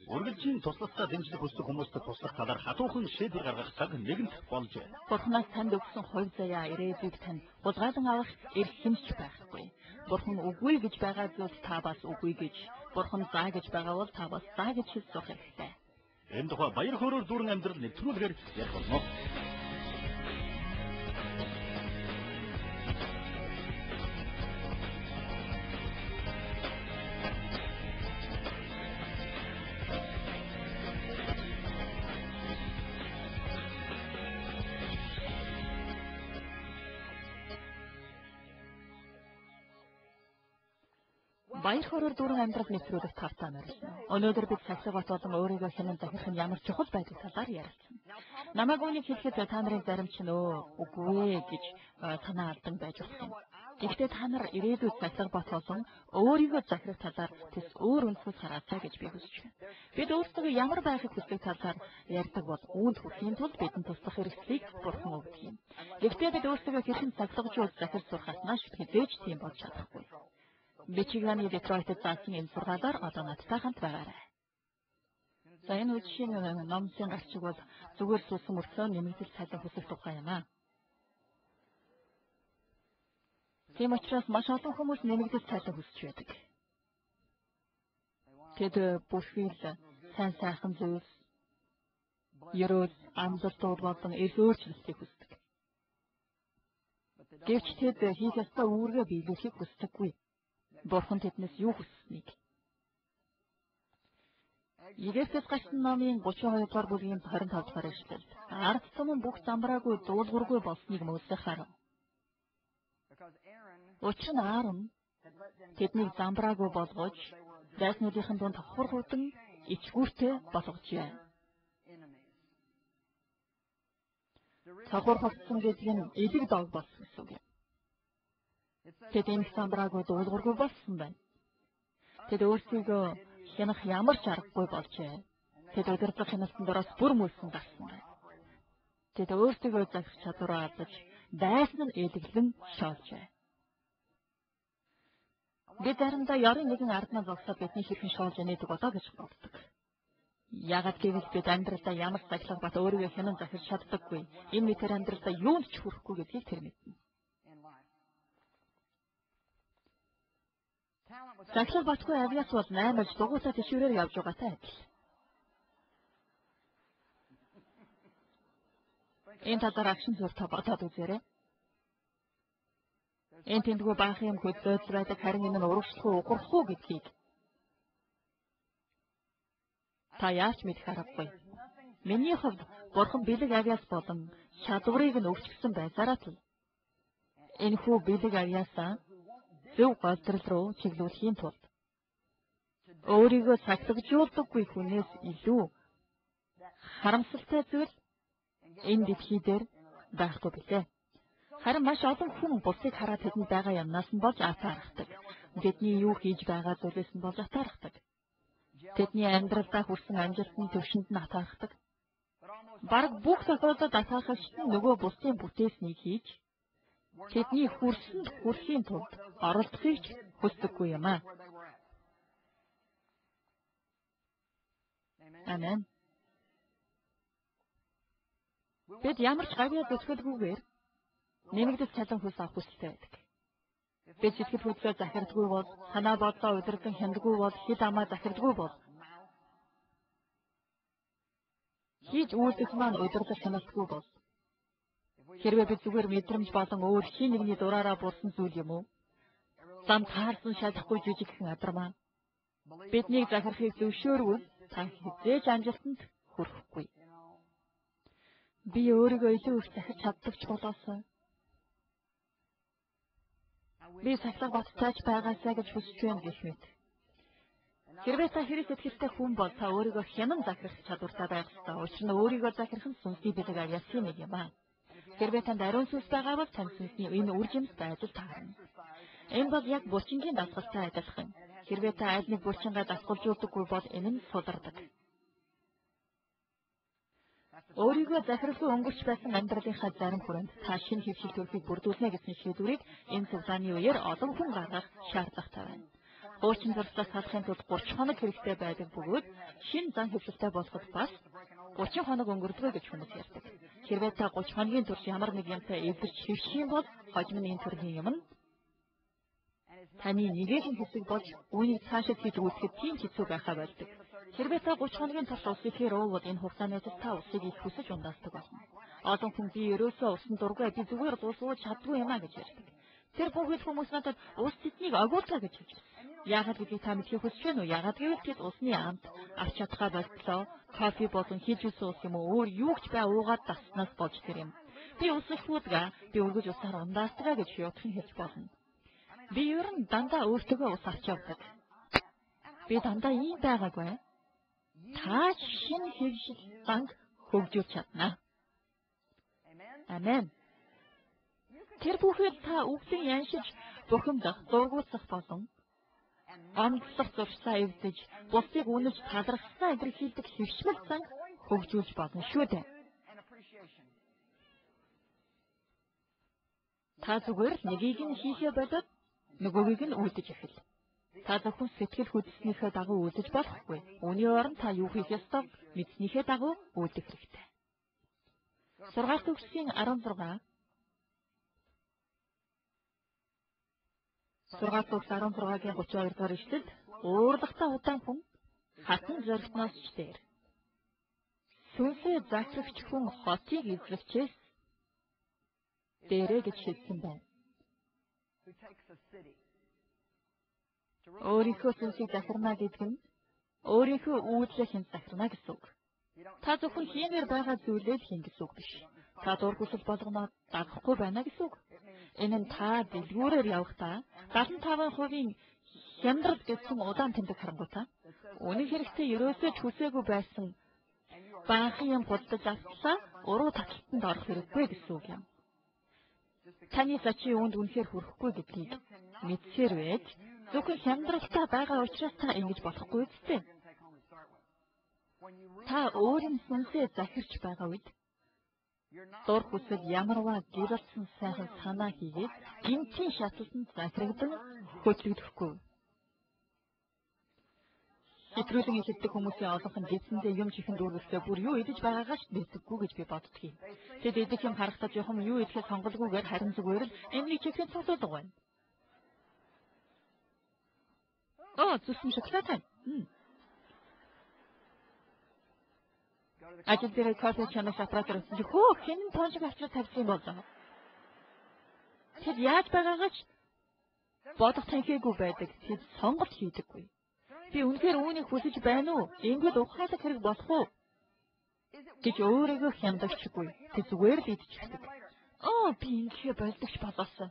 Үргэлжийн туслалцаа дэмжлэг хүсдэг хүмүүстээ туслах талаар хатуухан шийдвэр гаргах цаг нэгэнт болжээ. Бурханаас танд өгсөн хувь заяа ирээдүйг тань хулгайлан авах эрх хэмжиж байхгүй. Бурхан үгүй гэж байгаа зүйлд та бас үгүй гэж, Бурхан заа гэж байгаа бол та бас заа гэж хэлж сурах хэрэгтэй. Энэ тухай баяр хөөрөөр дүүрэн амьдрал нэвтрүүлгээр ярих болно. Баяр хөөрөөр дүүрэн амьдрал нэвтрүүлэх тавтаа морилно. Өнөөдөр бид цахилгаан болон өөрийгөө хянан захирах нь ямар чухал байдаг талаар ярилцсан. Намайг үүнийг хэлэхэд та нарын зарим ч үгүй гэж санаа алдан байж болох юм. Гэхдээ та нар ирээдүйд цахилгаан болон өөрийгөө захирах талаар тэс өөр өнцгөөс хараасаа гэж би хүсэж байна. Бид өөрсдөө ямар байхыг хүсдэг талаар ярьдаг бол үүнд хүрэхийн тулд бидэнд туслах хэрэгслийг Бурхан өгдөг юм. Гэхдээ бид өөрсдөө хэрхэн цахилгаажуулж захирч сурахаас нааш хэзээж тийм болж чадахгүй. Мичиганы Детройтэд заасан энэ сургаалаар одоо надтай хамт байгаарай. За энэ үеийн номсын гарчиг бол зүгээр суусан мөртлөө нэмэгдэл цалин хүсэх тухай юм аа. Тийм учраас маш олон хүмүүс нэмэгдэл цалин хүсэж байдаг. Тэд бүхэл сайн сайхан зүйлс, ерөөл, амлалтууд болон эрх өөрчлөлтийг хүсдэг. Гэвч тэд хийх ёстой үүргээ биелүүлэхийг хүсдэггүй. Бурхан тэднээс юу хүссэнийг. Египтэс гашин номын 32 дугаар бүлгийн 25 дугаар эшлэл. Ард түмэн бүх замбраагүй дуулуургүй болсныг Мөсе харав. Учир нь Аарон тэднийг замбраагүй болгож, дайснуудын дунд хургуудан ичгүүртэй болгожээ. Цагуур болсон гэдэг нь элэг дог болсон гэсэн үг юм. Тэд энэ замбраагүй дуулуургүй болсон байна. Тэд өөрсдийгөө хянах ямар ч аргагүй болжээ. Тэд удирдах хяналтанд ороос бүр мөлсөн гарсан байна. Тэд өөрсдийгөө захирах чадвараа алдаж, дайсан нь эдэглэн шоолжээ. Бид заримдаа ёрын нэгэн арднаа зогсоод бидний хэрхэн шоолж янэдэг болоо гэж боддог. Яагаад гэвэл бид амьдралдаа ямар цаглах бат өөрийгөө хянан захирч чаддаггүй. Энэ мэт амьдралдаа юунд ч хүрэхгүй гэдгийг тэр мэднэ. Захилах батгүй авиас бол 8 жил дугуйтаа тишүүрээр явж байгаатай адил. Энэ талаар агшин зур та бодоод үзээрэй. Энэ тэндгүй баах юм хөдлөөд байдаг харин энэ нь урагшлах уу, уграх уу гэдгийг та яаж мэдэх аргагүй. Миний хувьд Бурхан бэлэг авиас болон чадварыг нь өгчихсөн байсараа л энэ хүү бэлэг авиасаа зөв голдрол руу чиглүүлэхийн тулд өөрийгөө цахилгаажуулдаггүй хүнээс илүү харамсалтай зүйл энэ дэлхий дээр байхгүй билээ. Харин маш олон хүн бусдыг хараад тэдэнд байгаа юмнаас нь болж атаархдаг. Тэдний юу хийж байгаа зүйлээс нь болж атаархдаг. Тэдний амьдралдаа хүрсэн амжилтны төвшөнд нь атаархдаг. Бараг бүх тохиолдолд атаархагч нь нөгөө бусдын бүтээснийг хийж тэдний хүрсэнд хүрэхийн тулд оролдохыг ч хүсдэггүй юм аа. Амен. Бид ямар ч гавьяа зүтгэлгүйгээр нэмэгдэл цалин хүс авах хүсэлтэй байдаг. Бид сэтгэл хөдлөлөө захирдаггүй бол, санаа бодлоо удирдан хяндаггүй бол, хил амаа захирдаггүй бол, хийж үйлдэх маань удирдах хяналтгүй бол, хэрвээ бид зүгээр мэдрэмж болон өөр хин нэгний дураараа бурсан зүйл юм уу? Зам таарсан шалахгүй жижигхэн адармаа. Биднийг захирахыг зөвшөөрвөл та хизээж амжилтанд хүрэхгүй. Би өөрийгөө илүү их захирч чаддаг ч болоосоо. Би сахилга батцаач байгаасаа гэж хүсэж байна гэх мэт. Хэрвээ та хэрэг сэтгэлтэй хүн бол та өөрийгөө хянан захирах чадвартай байх ёстой. Учир нь өөрийгөө захирах нь сүнсний бэлэг авьяасын нэг юм аа. Хэрвээ танд ариун сүнс байгаа бол тань сүнсний энэ үр жимстэй ажил таарна. Энэ бол яг булчингийн дасгалтай адилхан. Хэрвээ та аль нэг булчингаа дасгалжуулдаггүй бол энэ нь судардаг. Өөрийгөө захирлгүй өнгөрч байсан амьдралынхаа зарим хүрээнд та шинэ хөвшил төрхийг бүрдүүлнэ гэсэн шийдвэрийг энэ цуглааны үеэр олон хүн гаргах шаардлагатай байна. Хуучин зурслаас салахын тулд 30 хоног хэрэгтэй байдаг бөгөөд шинэ зан хэвлэлтэй болоход бас 30 хоног өнгөрдөг гэж хүмүүс ярьдаг. Хэрвээ та 30 хоногийн турш ямар нэг юмтай эвлэрч хэвших юм бол хожим нь энэ төрлийн юм нь таны нэгэн хэсэг болж үүнийг цаашид хийж үүсгэхэд тийм хэцүү байхаа болдог. Хэрвээ та 30 хоногийн турш ус ихээр уувал энэ хугацаанаас та усыг их хүсэж ундаасдаг болно. Олон хүн би ерөөсөө усан дургүй би зүгээр ус ууж чаддгүй юм а гэж ярьдаг. Тэр бүхэл хүмүүс надад ус тэднийг агуулгаа гэж хэлж байна. Яагаад гэдгийг та мэдхийг хүсэж байна уу? Яагаад гэвэл тэд усны амт авч чадхаа болтлоо кофе болон хийж үсэн ус юм уу өөр юу ч бай уугаад таснаас болж тэр юм. Би ус их уудаг, би өргөж усаар ундаасдаг гэж юутхан хэлж болно. Би ер нь дандаа өөртөө ус авч явдаг. Би дандаа ийм байгаагүй. Та шинэ хэвшил банк хөгжүүлж чадна. Амен. Тэр бүхэл та үгдэн яншиж бухимдах, зургуулсах болон амтлах зуршаа эвдэж, бусдыг үнэлж талархсаа илэрхийлдэг хэвшмэл занг хөгжүүлж болно шүү дээ. Та зүгээр нэгийг нь хийхээ болоод нөгөөгийг нь үлдэж эхэл. Та зөвхөн сэтгэл хөдлснийхээ дагуу үлдэж болохгүй. Үүний оронд та юу хийх ёстойг мэдснийхээ дагуу үлдэх хэрэгтэй. Сургаалт төгсгийн 16 Сургаалт төгс 16-гийн 32 дугаар ишлэлд уурлагтай удаан хүн хатан зоригтноос ч дээр. Сүнсээ захирагч хүн хотыг эзлэгчээс дээрээ гэж хэлсэн байна. Өөрийнхөө сүнсийг захирна гэдэг нь өөрийнхөө үйлдэл хэн захирна гэсэн үг. Та зөвхөн хиймээр байгаа зүйлээ л хийн гэсэн үг биш. Та дур хүсэл болгоноо дагахгүй байна гэсэн үг. Энэ нь та дэлгүүрээр явахдаа 75% хямдрал гэсэн удаан тэмдэг харангуйтай. Үнэн хэрэгтээ ерөөсөө ч хүсээгүй байсан баахан юм худалдаж авчлаа уруу таталтанд орох хэрэггүй гэсэн үг юм. Таны зочийн үүнд үнэхээр хүрэхгүй гэдгийг мэдсээр байж зөвхөн хямдралтай байгаа учраас та ингэж болохгүй үстэй. Та өөрийн сүнсээ захирч байгаа үед дур хүсэл ямарваа гэрэлсэн сайхан санаа хийгээд гинтийн шатлалтанд захирагдан хөтлөгдөхгүй. Хэтрүүлэн ихэлдэг хүмүүсийн олонх нь гидсэндээ юм чихэн дүүргэхдээ бүр юу идэж байгаагаа ч мэддэггүй гэж би боддгийг. Тэд идэх юм харахад жоохон юу идэхээ сонголгүйгээр харин зүгээр л эмний чихрийн цуглуулга байна. Зүсэм шоколад байна. Ажил дээр кофе чанаас аппаратаар өсөн чи хөө хинэн тончиг авчраад тавьсан юм болоо. Тэд яаж байгаагаа ч бодох танхиагүй байдаг. Тэд сонголт хийдэггүй. Би үнэхээр үүнийг хүсэж байна уу? Ингээд ухаалаг хэрэг болох уу? гэж өөрийгөө хямдагчгүй. Тэд зүгээр л идчихдэг. Би ингэхээ болдогч болоосон.